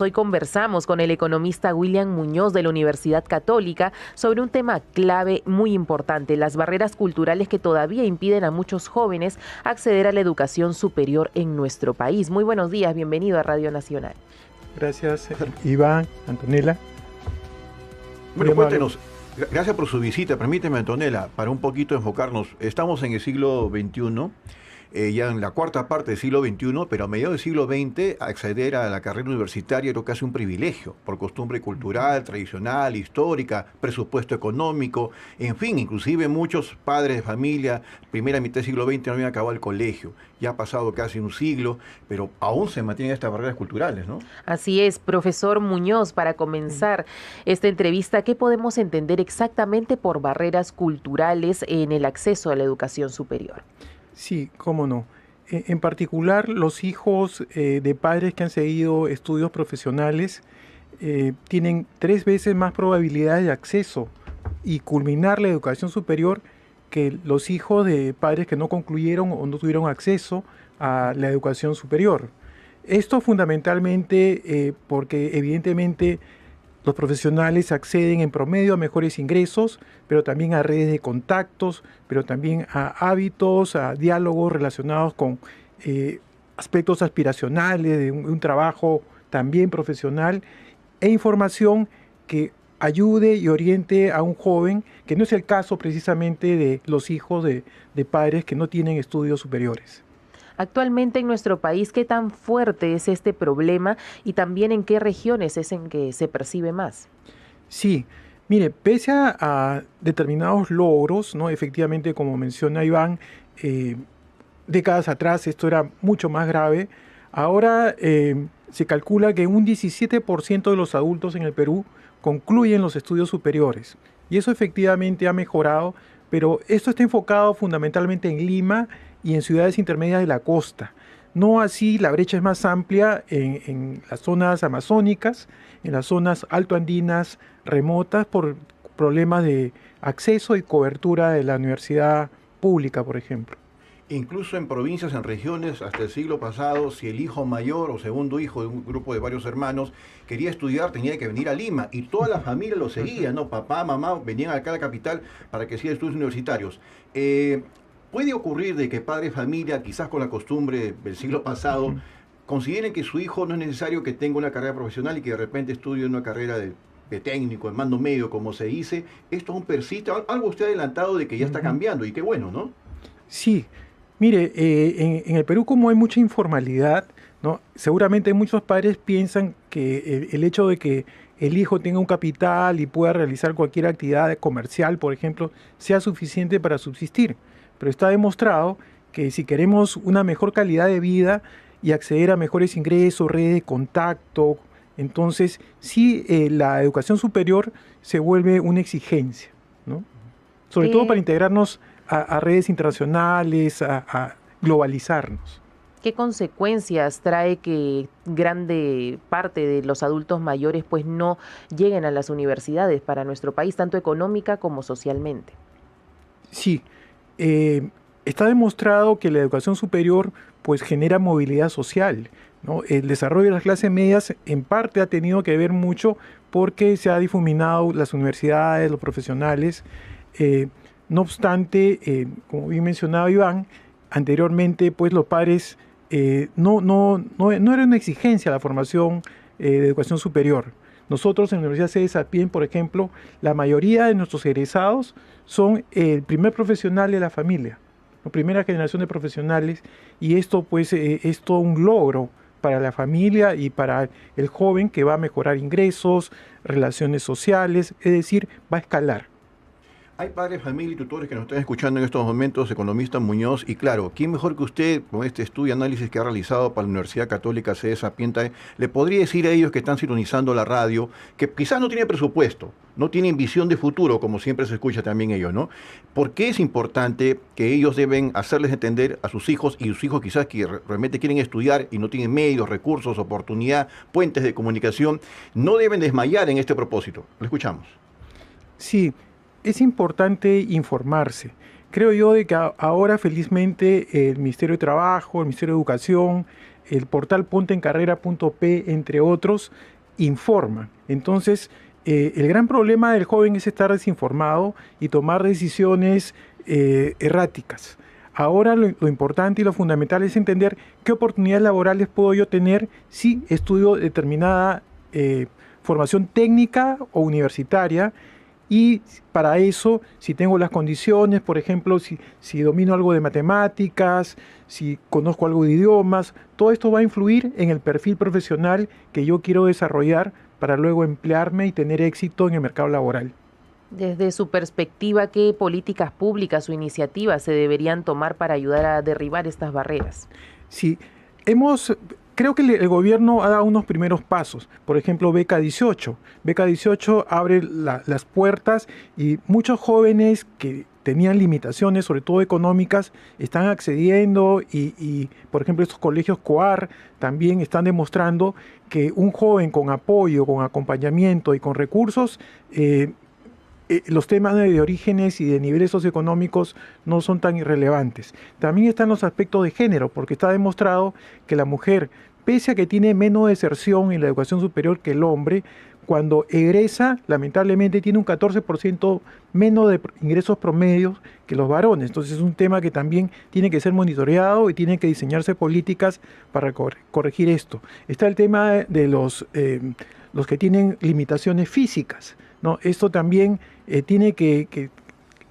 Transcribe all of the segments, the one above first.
Hoy conversamos con el economista William Muñoz de la Universidad Católica sobre un tema clave muy importante, las barreras culturales que todavía impiden a muchos jóvenes acceder a la educación superior en nuestro país. Muy buenos días, bienvenido a Radio Nacional. Gracias, Iván, Antonella. Bueno, cuéntenos, gracias por su visita. Permíteme, Antonella, para un poquito enfocarnos. Estamos en el siglo XXI. Ya en la cuarta parte del siglo XXI, pero a mediados del siglo XX acceder a la carrera universitaria era casi un privilegio, por costumbre cultural, tradicional, histórica, presupuesto económico, en fin, inclusive muchos padres de familia, primera mitad del siglo XX no habían acabado el colegio. Ya ha pasado casi un siglo, pero aún se mantienen estas barreras culturales, ¿no? Así es, profesor Muñoz, para comenzar esta entrevista, ¿qué podemos entender exactamente por barreras culturales en el acceso a la educación superior? Sí, cómo no. En particular, los hijos de padres que han seguido estudios profesionales tienen 3 veces más probabilidades de acceso y culminar la educación superior que los hijos de padres que no concluyeron o no tuvieron acceso a la educación superior. Esto fundamentalmente porque evidentemente los profesionales acceden en promedio a mejores ingresos, pero también a redes de contactos, pero también a hábitos, a diálogos relacionados con aspectos aspiracionales de un trabajo también profesional e información que ayude y oriente a un joven, que no es el caso precisamente de los hijos de padres que no tienen estudios superiores. Actualmente en nuestro país, ¿qué tan fuerte es este problema y también en qué regiones es en que se percibe más? Sí, mire, pese a determinados logros, ¿no? Efectivamente, como menciona Iván, décadas atrás esto era mucho más grave. Ahora se calcula que un 17% de los adultos en el Perú concluyen los estudios superiores. Y eso efectivamente ha mejorado, pero esto está enfocado fundamentalmente en Lima y en ciudades intermedias de la costa. No así, la brecha es más amplia en las zonas amazónicas, en las zonas altoandinas remotas por problemas de acceso y cobertura de la universidad pública, por ejemplo. Incluso en provincias, en regiones, hasta el siglo pasado, si el hijo mayor o segundo hijo de un grupo de varios hermanos quería estudiar, tenía que venir a Lima y toda la familia lo seguía, ¿no? Papá, mamá, venían acá a la capital para que siga estudios universitarios. Puede ocurrir de que padre de familia, quizás con la costumbre del siglo pasado, consideren que su hijo no es necesario que tenga una carrera profesional y que de repente estudie una carrera de técnico, de mando medio, como se dice. Esto es un persiste, algo usted ha adelantado de que ya está cambiando y qué bueno, ¿no? Sí, mire, en el Perú como hay mucha informalidad, ¿no? Seguramente muchos padres piensan que el hecho de que el hijo tenga un capital y pueda realizar cualquier actividad comercial, por ejemplo, sea suficiente para subsistir. Pero está demostrado que si queremos una mejor calidad de vida y acceder a mejores ingresos, redes de contacto, entonces sí la educación superior se vuelve una exigencia, ¿no? Sobre todo para integrarnos a redes internacionales, a globalizarnos. ¿Qué consecuencias trae que grande parte de los adultos mayores pues no lleguen a las universidades para nuestro país, tanto económica como socialmente? Sí, está demostrado que la educación superior pues genera movilidad social, ¿no? El desarrollo de las clases medias en parte ha tenido que ver mucho porque se ha difuminado las universidades, los profesionales. No obstante, como bien mencionaba Iván, anteriormente pues los padres no era una exigencia la formación de educación superior. Nosotros en la Universidad Cede Sapien, por ejemplo, la mayoría de nuestros egresados son el primer profesional de la familia, la primera generación de profesionales, y esto pues es todo un logro para la familia y para el joven que va a mejorar ingresos, relaciones sociales, es decir, va a escalar. Hay padres, familia y tutores que nos están escuchando en estos momentos, economista Muñoz, y claro, ¿quién mejor que usted, con este estudio y análisis que ha realizado para la Universidad Católica Cede Sapienta, le podría decir a ellos que están sintonizando la radio, que quizás no tienen presupuesto, no tienen visión de futuro, como siempre se escucha también ellos, ¿no? ¿Por qué es importante que ellos deben hacerles entender a sus hijos, y sus hijos quizás que realmente quieren estudiar y no tienen medios, recursos, oportunidad, puentes de comunicación, no deben desmayar en este propósito? Lo escuchamos. Sí. Es importante informarse. Creo yo de que ahora felizmente el Ministerio de Trabajo, el Ministerio de Educación, el portal ponteencarrera.p, entre otros, informan. Entonces, el gran problema del joven es estar desinformado y tomar decisiones erráticas. Ahora lo importante y lo fundamental es entender qué oportunidades laborales puedo yo tener si estudio determinada formación técnica o universitaria, y para eso, si tengo las condiciones, por ejemplo, si domino algo de matemáticas, si conozco algo de idiomas, todo esto va a influir en el perfil profesional que yo quiero desarrollar para luego emplearme y tener éxito en el mercado laboral. Desde su perspectiva, ¿qué políticas públicas o iniciativas se deberían tomar para ayudar a derribar estas barreras? Sí, creo que el gobierno ha dado unos primeros pasos. Por ejemplo, Beca 18. Beca 18 abre las puertas y muchos jóvenes que tenían limitaciones, sobre todo económicas, están accediendo y por ejemplo, estos colegios COAR también están demostrando que un joven con apoyo, con acompañamiento y con recursos, los temas de orígenes y de niveles socioeconómicos no son tan irrelevantes. También están los aspectos de género, porque está demostrado que la mujer, pese a que tiene menos deserción en la educación superior que el hombre, cuando egresa, lamentablemente tiene un 14% menos de ingresos promedios que los varones. Entonces es un tema que también tiene que ser monitoreado y tienen que diseñarse políticas para corregir esto. Está el tema de los que tienen limitaciones físicas, ¿no? Esto también tiene que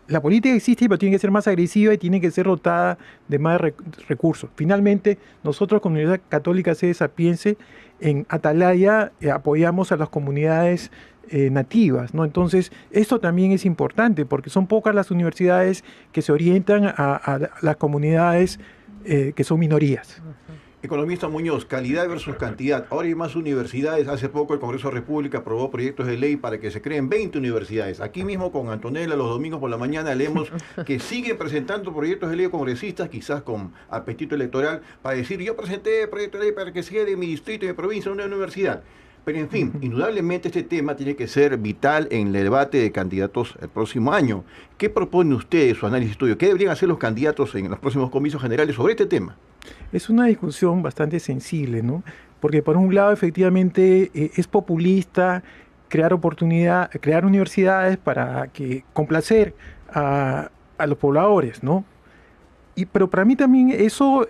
la política existe, pero tiene que ser más agresiva y tiene que ser dotada de más recursos. Finalmente, nosotros, Comunidad Católica Sede Sapiense, en Atalaya apoyamos a las comunidades nativas, ¿no? Entonces, esto también es importante porque son pocas las universidades que se orientan a las comunidades que son minorías. Economista Muñoz, calidad versus cantidad. Ahora hay más universidades. Hace poco el Congreso de la República aprobó proyectos de ley para que se creen 20 universidades. Aquí mismo con Antonella los domingos por la mañana leemos que siguen presentando proyectos de ley congresistas, quizás con apetito electoral, para decir yo presenté proyecto de ley para que sea de mi distrito y mi provincia una universidad. Pero en fin, indudablemente este tema tiene que ser vital en el debate de candidatos el próximo año. ¿Qué propone usted, su análisis estudio? ¿Qué deberían hacer los candidatos en los próximos comicios generales sobre este tema? Es una discusión bastante sensible, ¿no? Porque por un lado, efectivamente, es populista crear universidades para complacer a los pobladores, ¿no? Pero para mí también eso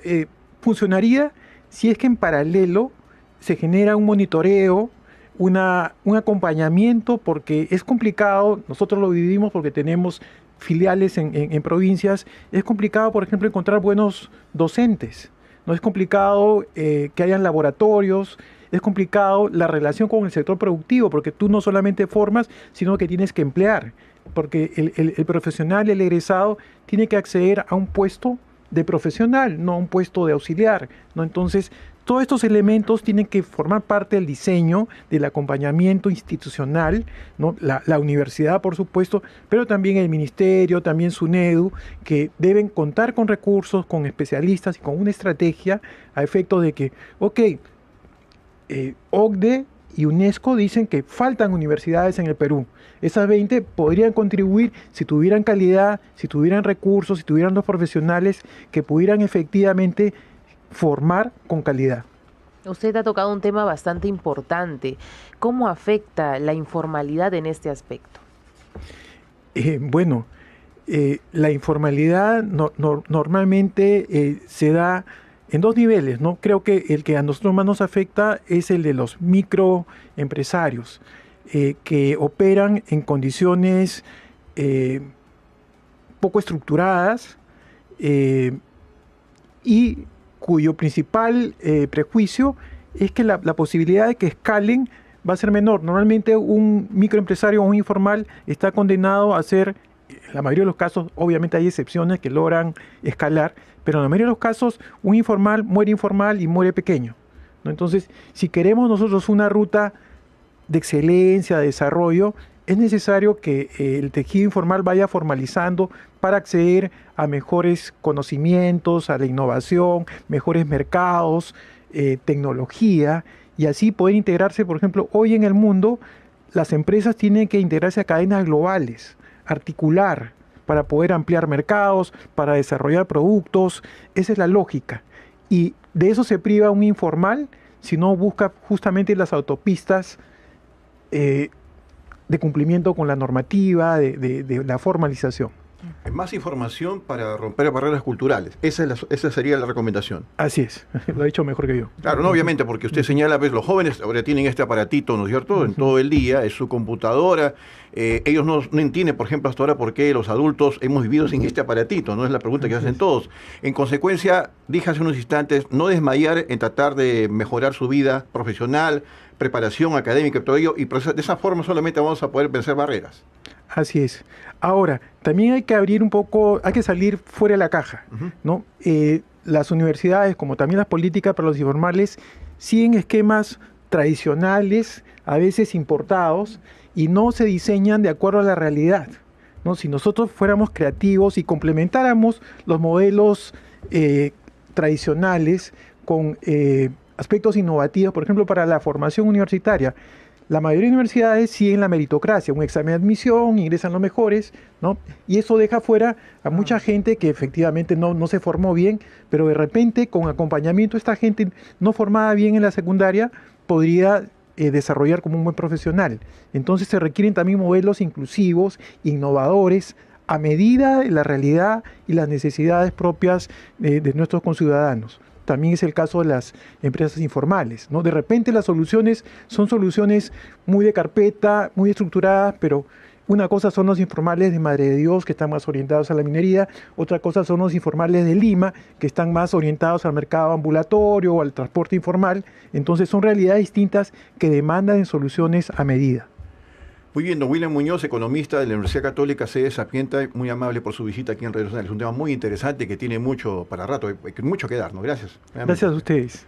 funcionaría si es que en paralelo se genera un monitoreo, un acompañamiento, porque es complicado, nosotros lo vivimos porque tenemos filiales en provincias, es complicado, por ejemplo, encontrar buenos docentes, no es complicado que hayan laboratorios, es complicado la relación con el sector productivo, porque tú no solamente formas, sino que tienes que emplear, porque el profesional, el egresado, tiene que acceder a un puesto de profesional, no a un puesto de auxiliar, ¿no? Entonces, todos estos elementos tienen que formar parte del diseño, del acompañamiento institucional, ¿no? La universidad, por supuesto, pero también el ministerio, también SUNEDU, que deben contar con recursos, con especialistas y con una estrategia a efecto de que, OCDE y UNESCO dicen que faltan universidades en el Perú. Esas 20 podrían contribuir si tuvieran calidad, si tuvieran recursos, si tuvieran los profesionales que pudieran efectivamente formar con calidad. Usted ha tocado un tema bastante importante. ¿Cómo afecta la informalidad en este aspecto? La informalidad normalmente se da en dos niveles, ¿no? Creo que el que a nosotros más nos afecta es el de los microempresarios que operan en condiciones poco estructuradas y cuyo principal prejuicio es que la posibilidad de que escalen va a ser menor. Normalmente un microempresario o un informal está condenado a ser, en la mayoría de los casos, obviamente hay excepciones que logran escalar, pero en la mayoría de los casos un informal y muere pequeño, ¿no? Entonces, si queremos nosotros una ruta de excelencia, de desarrollo, es necesario que el tejido informal vaya formalizando para acceder a mejores conocimientos, a la innovación, mejores mercados, tecnología, y así poder integrarse. Por ejemplo, hoy en el mundo las empresas tienen que integrarse a cadenas globales, articular para poder ampliar mercados, para desarrollar productos. Esa es la lógica. y de eso se priva un informal si no busca justamente las autopistas de cumplimiento con la normativa, de la formalización. Más información para romper barreras culturales. Esa sería la recomendación. Así es, lo ha dicho mejor que yo. Claro, no, obviamente, porque usted señala, pues los jóvenes ahora tienen este aparatito, ¿no es cierto?, en todo el día, es su computadora. Ellos no entienden, por ejemplo, hasta ahora por qué los adultos hemos vivido sin este aparatito, no es la pregunta que hacen todos. En consecuencia, dije hace unos instantes, no desmayar en tratar de mejorar su vida profesional, preparación académica y todo ello, y de esa forma solamente vamos a poder vencer barreras. Así es. Ahora, también hay que abrir un poco, hay que salir fuera de la caja, ¿no? Las universidades, como también las políticas para los informales, siguen esquemas tradicionales, a veces importados, y no se diseñan de acuerdo a la realidad, ¿no? Si nosotros fuéramos creativos y complementáramos los modelos tradicionales con aspectos innovativos, por ejemplo, para la formación universitaria, la mayoría de universidades siguen la meritocracia, un examen de admisión, ingresan los mejores, ¿no? Y eso deja fuera a mucha gente que efectivamente no se formó bien, pero de repente con acompañamiento esta gente no formada bien en la secundaria podría desarrollar como un buen profesional. Entonces se requieren también modelos inclusivos, innovadores, a medida de la realidad y las necesidades propias de nuestros conciudadanos. También es el caso de las empresas informales, ¿no? De repente las soluciones son soluciones muy de carpeta, muy estructuradas, pero una cosa son los informales de Madre de Dios, que están más orientados a la minería, otra cosa son los informales de Lima, que están más orientados al mercado ambulatorio o al transporte informal. Entonces son realidades distintas que demandan soluciones a medida. Muy bien, don William Muñoz, economista de la Universidad Católica sede Sapienta, muy amable por su visita aquí en Radio Nacional. Es un tema muy interesante que tiene mucho para rato, mucho que darnos. Gracias. Gracias a ustedes.